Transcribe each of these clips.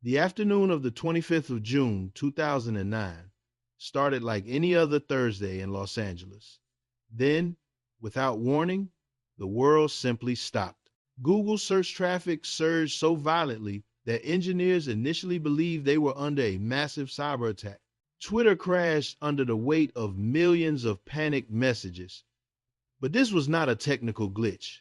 The afternoon of the 25th of June, 2009, started like any other Thursday in Los Angeles. Then, without warning, the world simply stopped. Google search traffic surged so violently that engineers initially believed they were under a massive cyber attack. Twitter crashed under the weight of millions of panicked messages. But this was not a technical glitch.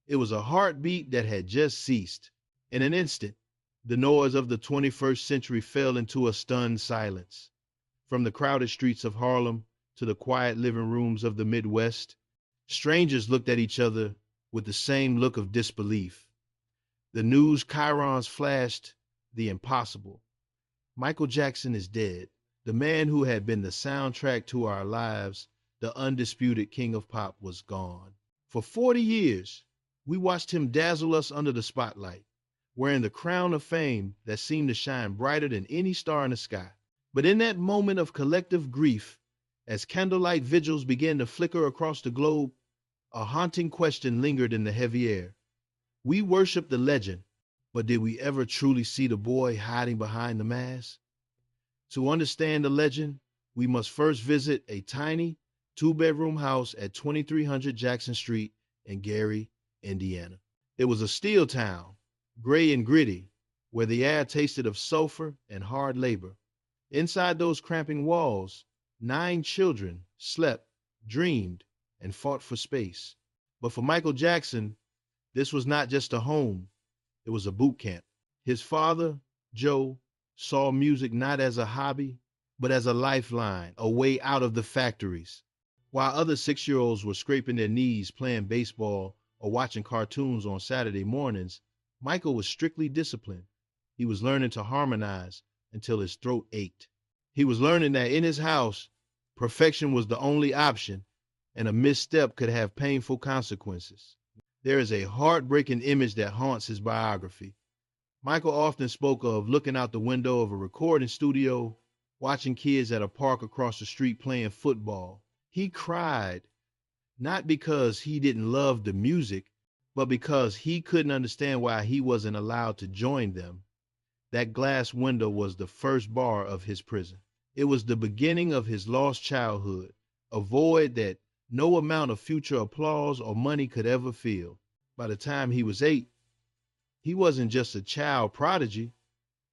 It was a heartbeat that had just ceased. In an instant, the noise of the 21st century fell into a stunned silence. From the crowded streets of Harlem to the quiet living rooms of the Midwest, strangers looked at each other with the same look of disbelief. The news chyrons flashed the impossible. Michael Jackson is dead. The man who had been the soundtrack to our lives, the undisputed king of pop, was gone. For 40 years, we watched him dazzle us under the spotlight, wearing the crown of fame that seemed to shine brighter than any star in the sky. But in that moment of collective grief, as candlelight vigils began to flicker across the globe, a haunting question lingered in the heavy air. We worshiped the legend, but did we ever truly see the boy hiding behind the mask? To understand the legend, we must first visit a tiny, two-bedroom house at 2300 Jackson Street in Gary, Indiana. It was a steel town, gray and gritty, where the air tasted of sulfur and hard labor. Inside those cramping walls, 9 children slept, dreamed, and fought for space. But for Michael Jackson, this was not just a home, it was a boot camp. His father, Joe, saw music not as a hobby, but as a lifeline, a way out of the factories. While other 6-year-olds were scraping their knees playing baseball or watching cartoons on Saturday mornings, Michael was strictly disciplined. He was learning to harmonize until his throat ached. He was learning that in his house, perfection was the only option, and a misstep could have painful consequences. There is a heartbreaking image that haunts his biography. Michael often spoke of looking out the window of a recording studio, watching kids at a park across the street playing football. He cried, not because he didn't love the music, but because he couldn't understand why he wasn't allowed to join them. That glass window was the first bar of his prison. It was the beginning of his lost childhood, a void that no amount of future applause or money could ever fill. By the time he was 8, he wasn't just a child prodigy,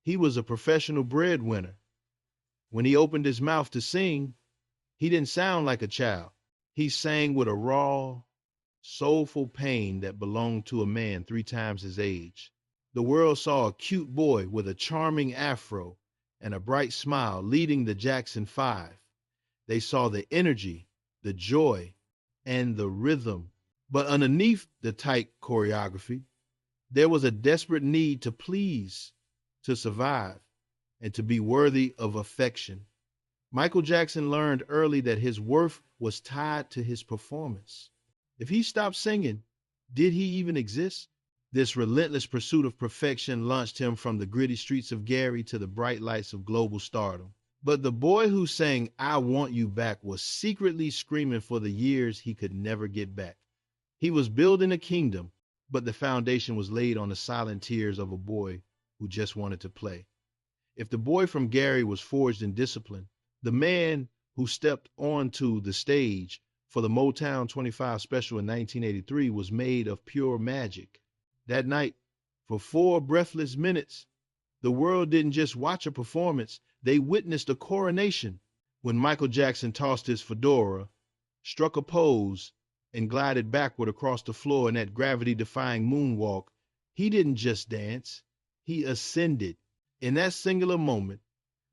he was a professional breadwinner. When he opened his mouth to sing, he didn't sound like a child. He sang with a raw, soulful pain that belonged to a man 3 times his age. The world saw a cute boy with a charming afro and a bright smile leading the Jackson 5. They saw the energy, the joy, and the rhythm. But underneath the tight choreography, there was a desperate need to please, to survive, and to be worthy of affection. Michael Jackson learned early that his worth was tied to his performance. If he stopped singing, did he even exist? This relentless pursuit of perfection launched him from the gritty streets of Gary to the bright lights of global stardom. But the boy who sang "I Want You Back" was secretly screaming for the years he could never get back. He was building a kingdom, but the foundation was laid on the silent tears of a boy who just wanted to play. If the boy from Gary was forged in discipline, the man who stepped onto the stage for the Motown 25 special in 1983 was made of pure magic. That night, for 4 breathless minutes, the world didn't just watch a performance, they witnessed a coronation. When Michael Jackson tossed his fedora, struck a pose, and glided backward across the floor in that gravity-defying moonwalk, he didn't just dance, he ascended. In that singular moment,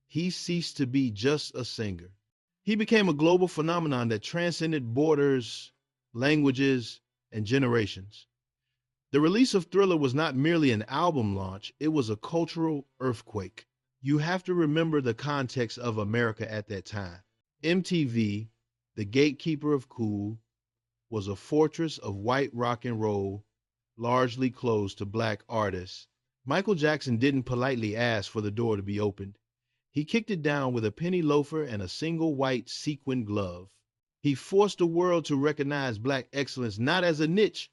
he ceased to be just a singer. He became a global phenomenon that transcended borders, languages, and generations. The release of Thriller was not merely an album launch, it was a cultural earthquake. You have to remember the context of America at that time. MTV, the gatekeeper of cool, was a fortress of white rock and roll, largely closed to black artists. Michael Jackson didn't politely ask for the door to be opened. He kicked it down with a penny loafer and a single white sequin glove. He forced the world to recognize black excellence not as a niche,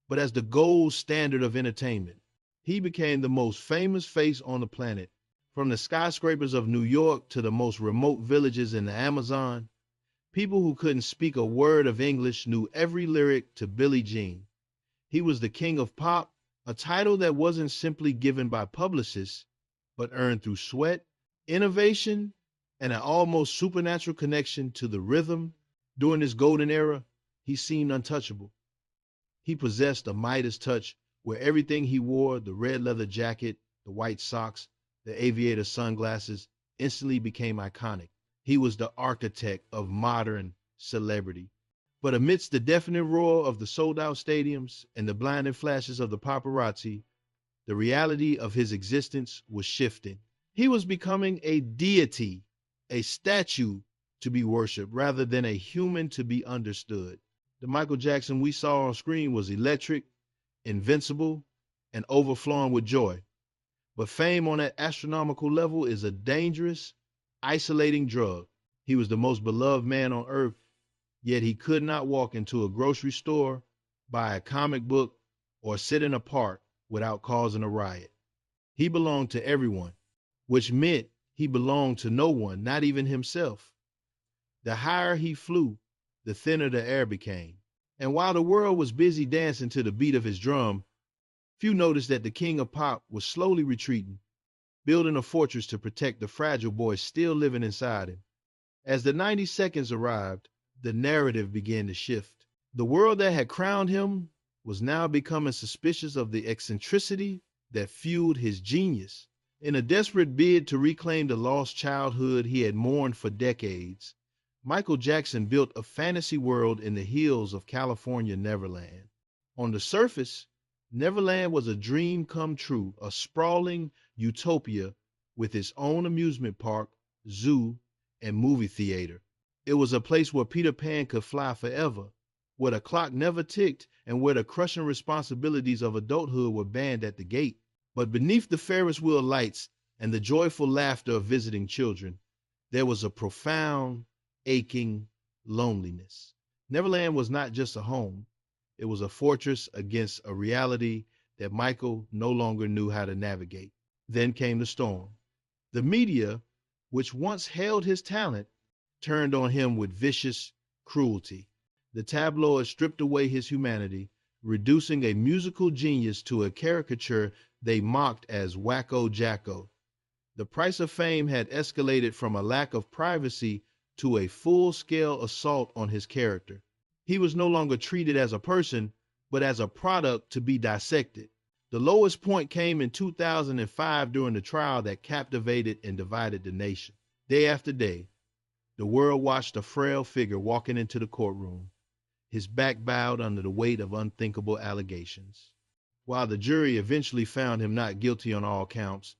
but as the gold standard of entertainment. He became the most famous face on the planet, From the skyscrapers of New York to the most remote villages in the Amazon, people who couldn't speak a word of English knew every lyric to Billie Jean. He was the king of pop, a title that wasn't simply given by publicists, but earned through sweat, innovation, and an almost supernatural connection to the rhythm. During this golden era, he seemed untouchable. He possessed a Midas touch where everything he wore, the red leather jacket, the white socks, the aviator sunglasses, instantly became iconic. He was the architect of modern celebrity. But amidst the deafening roar of the sold-out stadiums and the blinding flashes of the paparazzi, the reality of his existence was shifting. He was becoming a deity, a statue to be worshipped rather than a human to be understood. The Michael Jackson we saw on screen was electric, invincible, and overflowing with joy. But fame on that astronomical level is a dangerous, isolating drug. He was the most beloved man on earth, yet he could not walk into a grocery store, buy a comic book, or sit in a park without causing a riot. He belonged to everyone, which meant he belonged to no one, not even himself. The higher he flew, the thinner the air became. And while the world was busy dancing to the beat of his drum, few noticed that the king of pop was slowly retreating, building a fortress to protect the fragile boy still living inside him. As the 90 seconds arrived, the narrative began to shift. The world that had crowned him was now becoming suspicious of the eccentricity that fueled his genius. In a desperate bid to reclaim the lost childhood he had mourned for decades, Michael Jackson built a fantasy world in the hills of California Neverland. On the surface, Neverland was a dream come true, a sprawling utopia with its own amusement park, zoo, and movie theater. It was a place where Peter Pan could fly forever, where the clock never ticked, and where the crushing responsibilities of adulthood were banned at the gate. But beneath the Ferris wheel lights and the joyful laughter of visiting children, there was a profound, aching loneliness. Neverland was not just a home, it was a fortress against a reality that Michael no longer knew how to navigate. Then came the storm. The media, which once hailed his talent, turned on him with vicious cruelty. The tabloids stripped away his humanity, reducing a musical genius to a caricature they mocked as Wacko Jacko. The price of fame had escalated from a lack of privacy to a full-scale assault on his character. He was no longer treated as a person, but as a product to be dissected. The lowest point came in 2005 during the trial that captivated and divided the nation. Day after day, the world watched a frail figure walking into the courtroom, his back bowed under the weight of unthinkable allegations. While the jury eventually found him not guilty on all counts,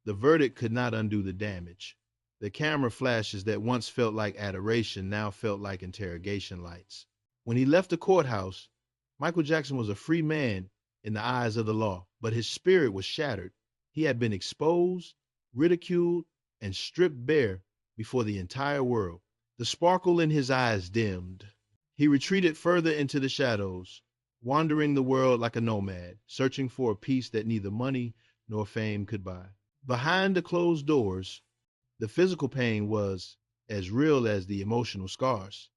the verdict could not undo the damage. The camera flashes that once felt like adoration now felt like interrogation lights. When he left the courthouse, Michael Jackson was a free man in the eyes of the law, but his spirit was shattered. He had been exposed, ridiculed, and stripped bare before the entire world. The sparkle in his eyes dimmed. He retreated further into the shadows, wandering the world like a nomad, searching for a peace that neither money nor fame could buy. Behind the closed doors, the physical pain was as real as the emotional scars.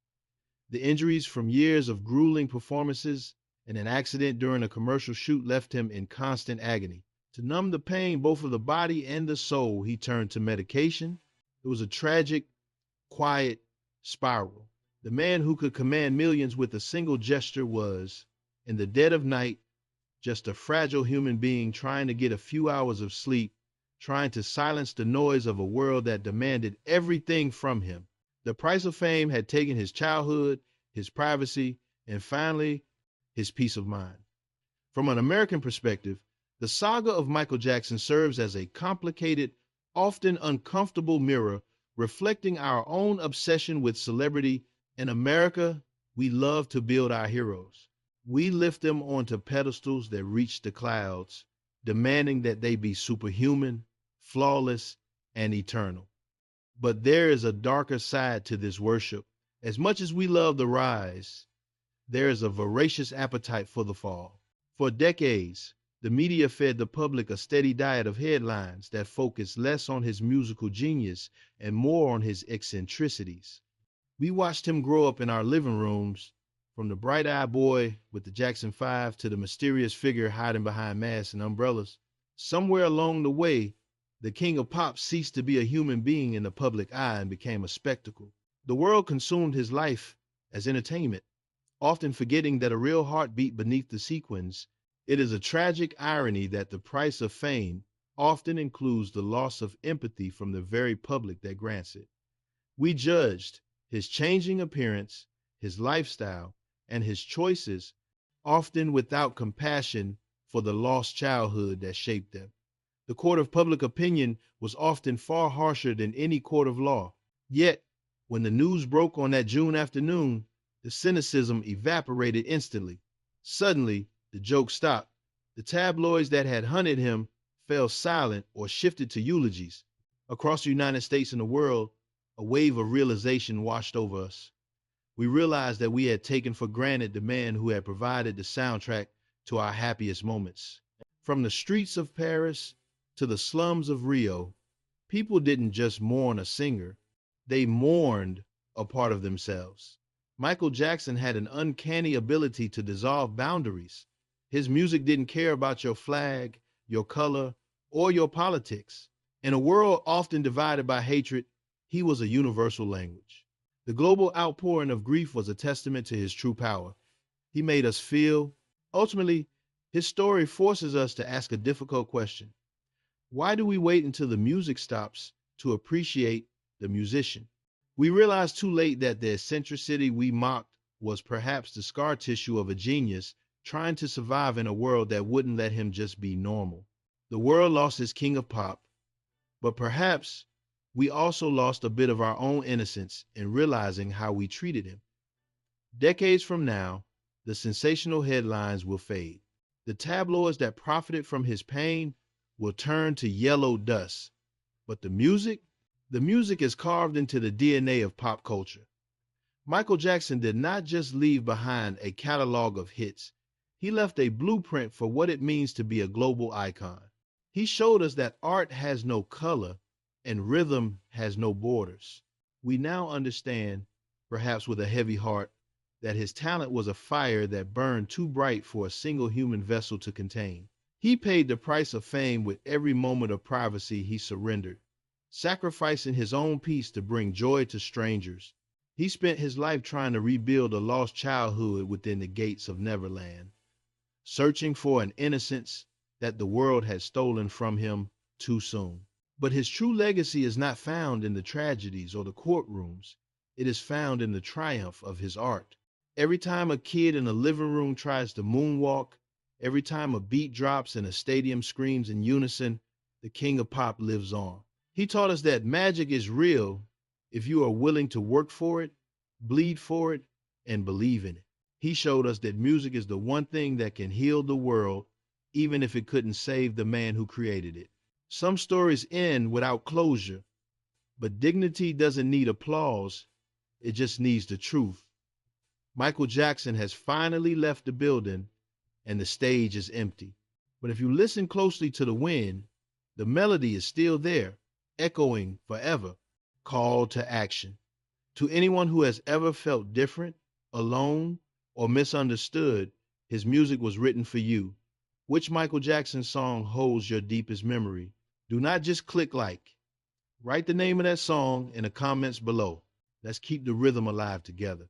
The injuries from years of grueling performances and an accident during a commercial shoot left him in constant agony. To numb the pain both of the body and the soul, he turned to medication. It was a tragic, quiet spiral. The man who could command millions with a single gesture was, in the dead of night, just a fragile human being trying to get a few hours of sleep, trying to silence the noise of a world that demanded everything from him. The price of fame had taken his childhood, his privacy, and finally, his peace of mind. From an American perspective, the saga of Michael Jackson serves as a complicated, often uncomfortable mirror reflecting our own obsession with celebrity. In America, we love to build our heroes. We lift them onto pedestals that reach the clouds, demanding that they be superhuman, flawless, and eternal. But there is a darker side to this worship. As much as we love the rise, there is a voracious appetite for the fall. For decades, The media fed the public a steady diet of headlines that focused less on his musical genius and more on his eccentricities. We watched him grow up in our living rooms, from the bright-eyed boy with the Jackson 5 to the mysterious figure hiding behind masks and umbrellas. Somewhere along the way, the king of pop ceased to be a human being in the public eye and became a spectacle. The world consumed his life as entertainment, often forgetting that a real heart beat beneath the sequins. It is a tragic irony that the price of fame often includes the loss of empathy from the very public that grants it. We judged his changing appearance, his lifestyle, and his choices, often without compassion for the lost childhood that shaped them. The court of public opinion was often far harsher than any court of law. Yet, when the news broke on that June afternoon, the cynicism evaporated instantly. Suddenly, the joke stopped. The tabloids that had hunted him fell silent or shifted to eulogies. Across the United States and the world, a wave of realization washed over us. We realized that we had taken for granted the man who had provided the soundtrack to our happiest moments. From the streets of Paris to the slums of Rio, people didn't just mourn a singer, they mourned a part of themselves. Michael Jackson had an uncanny ability to dissolve boundaries. His music didn't care about your flag, your color, or your politics. In a world often divided by hatred, he was a universal language. The global outpouring of grief was a testament to his true power. He made us feel. Ultimately, his story forces us to ask a difficult question. Why do we wait until the music stops to appreciate the musician? We realized too late that the eccentricity we mocked was perhaps the scar tissue of a genius trying to survive in a world that wouldn't let him just be normal. The world lost his king of pop, but perhaps we also lost a bit of our own innocence in realizing how we treated him. Decades from now, the sensational headlines will fade. The tabloids that profited from his pain will turn to yellow dust. But the music is carved into the DNA of pop culture. Michael Jackson did not just leave behind a catalog of hits. He left a blueprint for what it means to be a global icon. He showed us that art has no color and rhythm has no borders. We now understand, perhaps with a heavy heart, that his talent was a fire that burned too bright for a single human vessel to contain. He paid the price of fame with every moment of privacy he surrendered, sacrificing his own peace to bring joy to strangers. He spent his life trying to rebuild a lost childhood within the gates of Neverland, searching for an innocence that the world had stolen from him too soon. But his true legacy is not found in the tragedies or the courtrooms. It is found in the triumph of his art. Every time a kid in a living room tries to moonwalk, every time a beat drops and a stadium screams in unison, the king of pop lives on. He taught us that magic is real if you are willing to work for it, bleed for it, and believe in it. He showed us that music is the one thing that can heal the world, even if it couldn't save the man who created it. Some stories end without closure, but dignity doesn't need applause, it just needs the truth. Michael Jackson has finally left the building and the stage is empty. But if you listen closely to the wind, the melody is still there, echoing forever. Call to action. To anyone who has ever felt different, alone, or misunderstood, his music was written for you. Which Michael Jackson song holds your deepest memory? Do not just click like. Write the name of that song in the comments below. Let's keep the rhythm alive together.